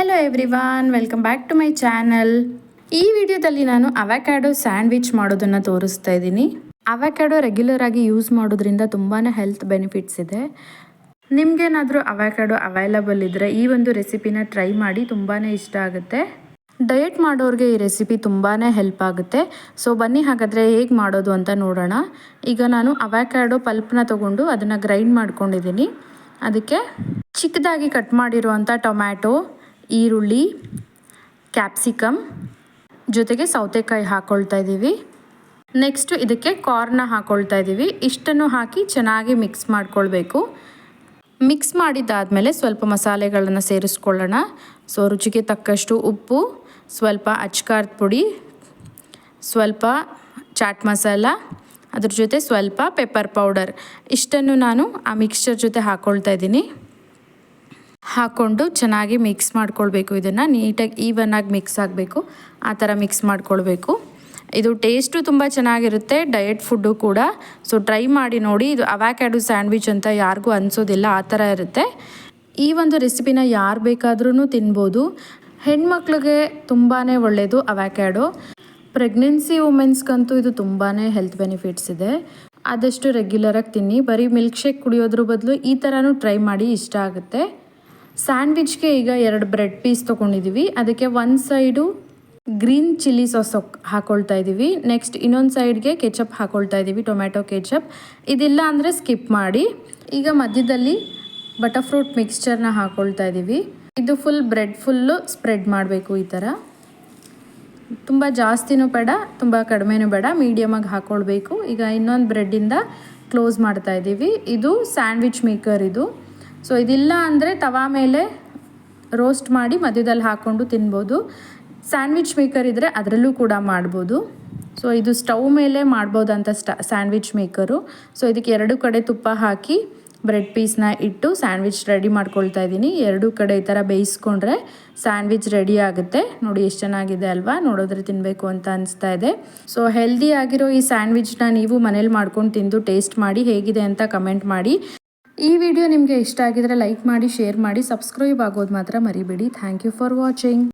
Hello everyone, welcome back to my channel. ಈ ವಿಡಿಯೋದಲ್ಲಿ ನಾನು ಅವಕ್ಯಾಡೋ ಸ್ಯಾಂಡ್ವಿಚ್ ಮಾಡೋದನ್ನು ತೋರಿಸ್ತಾ ಇದ್ದೀನಿ. ಅವಕ್ಯಾಡೋ ರೆಗ್ಯುಲರ್ ಆಗಿ ಯೂಸ್ ಮಾಡೋದ್ರಿಂದ ತುಂಬಾ ಹೆಲ್ತ್ ಬೆನಿಫಿಟ್ಸ್ ಇದೆ. ನಿಮಗೇನಾದರೂ ಅವಕ್ಯಾಡೋ ಅವೈಲಬಲ್ ಇದ್ದರೆ ಈ ಒಂದು ರೆಸಿಪಿನ ಟ್ರೈ ಮಾಡಿ, ತುಂಬಾ ಇಷ್ಟ ಆಗುತ್ತೆ. ಡಯಟ್ ಮಾಡೋರಿಗೆ ಈ ರೆಸಿಪಿ ತುಂಬಾ ಹೆಲ್ಪ್ ಆಗುತ್ತೆ. ಸೊ ಬನ್ನಿ ಹಾಗಾದರೆ ಹೇಗೆ ಮಾಡೋದು ಅಂತ ನೋಡೋಣ. ಈಗ ನಾನು ಅವಕ್ಯಾಡೋ ಪಲ್ಪ್ನ ತೊಗೊಂಡು ಅದನ್ನು ಗ್ರೈಂಡ್ ಮಾಡ್ಕೊಂಡಿದ್ದೀನಿ. ಅದಕ್ಕೆ ಚಿಕ್ಕದಾಗಿ ಕಟ್ ಮಾಡಿರುವಂಥ ಟೊಮ್ಯಾಟೊ, ಈರುಳ್ಳಿ, ಕ್ಯಾಪ್ಸಿಕಮ್ ಜೊತೆಗೆ ಸೌತೆಕಾಯಿ ಹಾಕ್ಕೊಳ್ತಾ ಇದ್ದೀವಿ. ನೆಕ್ಸ್ಟು ಇದಕ್ಕೆ ಕಾರ್ನ ಹಾಕ್ಕೊಳ್ತಾ ಇದ್ದೀವಿ. ಇಷ್ಟನ್ನು ಹಾಕಿ ಚೆನ್ನಾಗಿ ಮಿಕ್ಸ್ ಮಾಡ್ಕೊಳ್ಬೇಕು. ಮಿಕ್ಸ್ ಮಾಡಿದ್ದಾದಮೇಲೆ ಸ್ವಲ್ಪ ಮಸಾಲೆಗಳನ್ನು ಸೇರಿಸ್ಕೊಳ್ಳೋಣ. ಸೊ ರುಚಿಗೆ ತಕ್ಕಷ್ಟು ಉಪ್ಪು, ಸ್ವಲ್ಪ ಅಚ್ಕಾರದ ಪುಡಿ, ಸ್ವಲ್ಪ ಚಾಟ್ ಮಸಾಲ, ಅದ್ರ ಜೊತೆ ಸ್ವಲ್ಪ ಪೆಪ್ಪರ್ ಪೌಡರ್, ಇಷ್ಟನ್ನು ನಾನು ಆ ಮಿಕ್ಸ್ಚರ್ ಜೊತೆ ಹಾಕ್ಕೊಳ್ತಾ ಇದ್ದೀನಿ. ಹಾಕ್ಕೊಂಡು ಚೆನ್ನಾಗಿ ಮಿಕ್ಸ್ ಮಾಡ್ಕೊಳ್ಬೇಕು. ಇದನ್ನು ನೀಟಾಗಿ ಈವನ್ನಾಗಿ ಮಿಕ್ಸ್ ಆಗಬೇಕು, ಆ ಥರ ಮಿಕ್ಸ್ ಮಾಡ್ಕೊಳ್ಬೇಕು. ಇದು ಟೇಸ್ಟು ತುಂಬ ಚೆನ್ನಾಗಿರುತ್ತೆ, ಡಯಟ್ ಫುಡ್ಡು ಕೂಡ. ಸೊ ಟ್ರೈ ಮಾಡಿ ನೋಡಿ. ಇದು ಅವಕ್ಯಾಡೋ ಸ್ಯಾಂಡ್ವಿಚ್ ಅಂತ ಯಾರಿಗೂ ಅನಿಸೋದಿಲ್ಲ, ಆ ಥರ ಇರುತ್ತೆ. ಈ ಒಂದು ರೆಸಿಪಿನ ಯಾರು ಬೇಕಾದ್ರೂ ತಿನ್ಬೋದು. ಹೆಣ್ಮಕ್ಳಿಗೆ ತುಂಬಾ ಒಳ್ಳೆಯದು ಅವಕ್ಯಾಡೋ. ಪ್ರೆಗ್ನೆನ್ಸಿ ವುಮೆನ್ಸ್ಗಂತೂ ಇದು ತುಂಬಾ ಹೆಲ್ತ್ ಬೆನಿಫಿಟ್ಸ್ ಇದೆ. ಆದಷ್ಟು ರೆಗ್ಯುಲರಾಗಿ ತಿನ್ನಿ. ಬರೀ ಮಿಲ್ಕ್ ಶೇಕ್ ಕುಡಿಯೋದ್ರ ಬದಲು ಈ ಥರನೂ ಟ್ರೈ ಮಾಡಿ, ಇಷ್ಟ ಆಗುತ್ತೆ. ಸ್ಯಾಂಡ್ವಿಚ್ಗೆ ಈಗ 2 ಬ್ರೆಡ್ ಪೀಸ್ ತೊಗೊಂಡಿದ್ದೀವಿ. ಅದಕ್ಕೆ ಒಂದು ಸೈಡು ಗ್ರೀನ್ ಚಿಲ್ಲಿ ಸಾಸ್ ಹಾಕ್ಕೊಳ್ತಾ ಇದ್ದೀವಿ. ನೆಕ್ಸ್ಟ್ ಇನ್ನೊಂದು ಸೈಡ್ಗೆ ಕೆಚಪ್ ಹಾಕ್ಕೊಳ್ತಾ ಇದ್ದೀವಿ, ಟೊಮ್ಯಾಟೊ ಕೆಚಪ್. ಇದಿಲ್ಲ ಅಂದರೆ ಸ್ಕಿಪ್ ಮಾಡಿ. ಈಗ ಮಧ್ಯದಲ್ಲಿ ಬಟರ್ ಫ್ರೂಟ್ ಮಿಕ್ಸ್ಚರ್ನ ಹಾಕ್ಕೊಳ್ತಾ ಇದ್ದೀವಿ. ಇದು ಬ್ರೆಡ್ ಫುಲ್ಲು ಸ್ಪ್ರೆಡ್ ಮಾಡಬೇಕು. ಈ ಥರ ತುಂಬ ಜಾಸ್ತಿನೂ ಬೇಡ, ತುಂಬ ಕಡಿಮೆನೂ ಬೇಡ, ಮೀಡಿಯಮಾಗಿ ಹಾಕ್ಕೊಳ್ಬೇಕು. ಈಗ ಇನ್ನೊಂದು ಬ್ರೆಡ್ಡಿಂದ ಕ್ಲೋಸ್ ಮಾಡ್ತಾ ಇದ್ದೀವಿ. ಇದು ಸ್ಯಾಂಡ್ವಿಚ್ ಮೇಕರ್ ಇದು. ಸೊ ಇದಿಲ್ಲ ಅಂದರೆ ತವಾ ಮೇಲೆ ರೋಸ್ಟ್ ಮಾಡಿ ಮಧ್ಯದಲ್ಲಿ ಹಾಕ್ಕೊಂಡು ತಿನ್ಬೋದು. ಸ್ಯಾಂಡ್ವಿಚ್ ಮೇಕರ್ ಇದ್ದರೆ ಅದರಲ್ಲೂ ಕೂಡ ಮಾಡ್ಬೋದು. ಸೊ ಇದು ಸ್ಟವ್ ಮೇಲೆ ಮಾಡ್ಬೋದಂತ ಸ್ಯಾಂಡ್ವಿಚ್ ಮೇಕರು. ಸೊ ಇದಕ್ಕೆ 2 ಕಡೆ ತುಪ್ಪ ಹಾಕಿ ಬ್ರೆಡ್ ಪೀಸ್ನ ಇಟ್ಟು ಸ್ಯಾಂಡ್ವಿಚ್ ರೆಡಿ ಮಾಡ್ಕೊಳ್ತಾ ಇದ್ದೀನಿ. 2 ಕಡೆ ಈ ಥರ ಬೇಯಿಸ್ಕೊಂಡ್ರೆ ಸ್ಯಾಂಡ್ವಿಚ್ ರೆಡಿ ಆಗುತ್ತೆ. ನೋಡಿ ಎಷ್ಟು ಚೆನ್ನಾಗಿದೆ ಅಲ್ವಾ, ನೋಡೋದ್ರೆ ತಿನ್ನಬೇಕು ಅಂತ ಅನಿಸ್ತಾ ಇದೆ. ಸೊ ಹೆಲ್ದಿ ಆಗಿರೋ ಈ ಸ್ಯಾಂಡ್ವಿಚ್ನ ನೀವು ಮನೇಲಿ ಮಾಡ್ಕೊಂಡು ತಿಂದು ಟೇಸ್ಟ್ ಮಾಡಿ ಹೇಗಿದೆ ಅಂತ ಕಮೆಂಟ್ ಮಾಡಿ. ಈ ವಿಡಿಯೋ ನಿಮಗೆ ಇಷ್ಟ ಆಗಿದ್ರೆ ಲೈಕ್ ಮಾಡಿ, ಶೇರ್ ಮಾಡಿ, ಸಬ್ಸ್ಕ್ರೈಬ್ ಆಗೋದು ಮಾತ್ರ ಮರಿಬೇಡಿ. Thank you for watching.